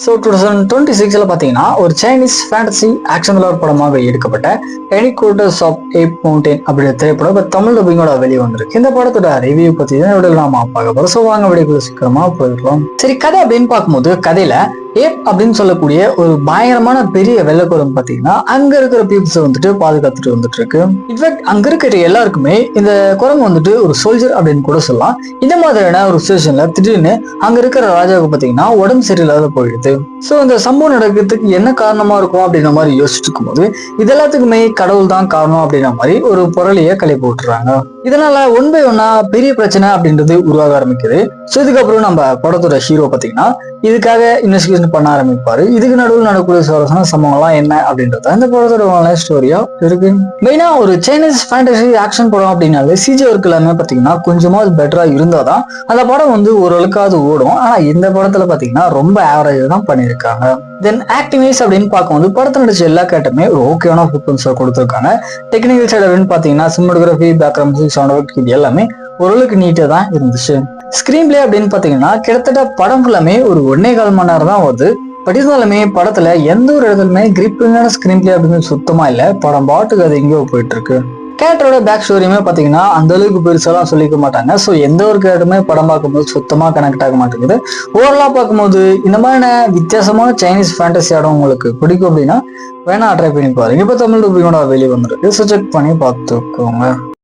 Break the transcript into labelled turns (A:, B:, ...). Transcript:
A: So 2026 பார்த்தீங்கன்னா ஒரு Chinese fantasy action thriller படமாக எடுக்கப்பட்ட ஹெலிகாப்டர்ஸ் ஆஃப் ஏப் மவுண்டன் அப்படின்ற திரைப்படம் இப்போ தமிழ் டப்பிங்கோட வெளியே வந்திருக்கு. இந்த படத்தோட ரிவ்யூ பற்றி தான் விட நாம பார்க்க போகிறோம். ஸோ வாங்க வீடியோக்குள்ள சீக்கிரமா போயிடலாம். சரி, கதை அப்படின்னு பார்க்கும்போது கதையில ஏப் அப்படின்னு சொல்லக்கூடிய ஒரு பயங்கரமான பெரிய வெள்ளக்குரம் பார்த்தீங்கன்னா அங்க இருக்கிற பீப்புள்ஸ் வந்துட்டு பாதுகாத்துட்டு வந்துட்டு இருக்கு. இன்ஃபேக்ட் அங்க இருக்கிற எல்லாருக்குமே இந்த குரங்கு வந்துட்டு ஒரு சோல்ஜர் அப்படின்னு கூட சொல்லலாம். இந்த மாதிரியான ஒரு சுச்சுவேஷன்ல திடீர்னு அங்க இருக்கிற ராஜாவுக்கு பார்த்தீங்கன்னா உடம்பு சரியில்லாத போயிடுது. ஸோ இந்த சம்பவம் நடக்கிறதுக்கு என்ன காரணமா இருக்கும் அப்படின்ற மாதிரி யோசிச்சுட்டு இருக்கும்போது இது எல்லாத்துக்குமே கடவுள் தான் காரணம் அப்படின்ற மாதிரி ஒரு பொருளைய கிளப்பி விட்டுறாங்க. இதனால ஒன் பை ஒன்னா பெரிய பிரச்சனை அப்படின்றது உருவாக ஆரம்பிக்குது. ஸோ இதுக்கப்புறம் நம்ம படத்தோட ஹீரோ பார்த்தீங்கன்னா இதுக்காக இன்வெஸ்டிகேஷன் பண்ண ஆரம்பிப்பாரு. இதுக்கு நடுவில் நடக்கக்கூடிய சுவாரஸ்யமான சம்பவங்கள்லாம் என்ன அப்படின்றத இந்த படத்தோட ஆன்லைன் ஸ்டோரியா இருக்கு. மெயினா ஒரு சைனீஸ் ஃபேண்டசி ஆக்ஷன் படம் அப்படின்னாலே சிஜி ஒர்க் எல்லாமே பார்த்தீங்கன்னா கொஞ்சமாவது பெட்டரா இருந்தாதான் அந்த படம் வந்து ஓரளவுக்காவது ஓடும். ஆனா இந்த படத்துல பார்த்தீங்கன்னா ரொம்ப ஆவரேஜ் தான் பண்ணியிருக்காங்க. தென் ஆக்டிங் வைஸ் அப்படின்னு பார்க்கும்போது படத்தை நடிச்ச எல்லா கேட்டுமே ஒரு ஓகேவான பர்ஃபார்மன்ஸை கொடுத்துருக்காங்க. டெக்னிக்கல் சைடு அப்படின்னு பார்த்தீங்கன்னா cinematography, background music, sound effect இது எல்லாமே ஓரளவுக்கு நீட்டா தான் இருந்துச்சு. ஸ்கிரீன் பிளே அப்படின்னு பாத்தீங்கன்னா கிட்டத்தட்ட படம் ஃபுல்லாமே ஒரு 1.25 மணி நேரம் தான் வருது. பட் இருந்தாலுமே படத்துல எந்த ஒரு இடத்துலயுமே கிரிப்பிங்கான ஸ்கிரீன் பிளே அப்படின்னு சுத்தமா இல்ல. படம் பாட்டுக்கு அது எங்கேயோ போயிட்டு இருக்கு. கேரக்டரோட பேக் ஸ்டோரியுமே பாத்தீங்கன்னா அந்த அளவுக்கு பெருசாலாம் சொல்லிக்க மாட்டாங்க. ஸோ எந்த ஒரு கேரக்டருமே படம் பார்க்கும்போது சுத்தமா கனெக்ட் ஆக மாட்டேங்குது. ஓவரலா பார்க்கும்போது இந்த மாதிரியான வித்தியாசமான சைனீஸ் ஃபேண்டசி ஆடம் உங்களுக்கு பிடிக்கும் அப்படின்னா வேணா ட்ரை பண்ணி பாருங்க. இப்போ தமிழ் டப்பிங்கோட வெளியே வந்துருக்கு. ஸோ செக் பண்ணி பார்த்துக்கோங்க.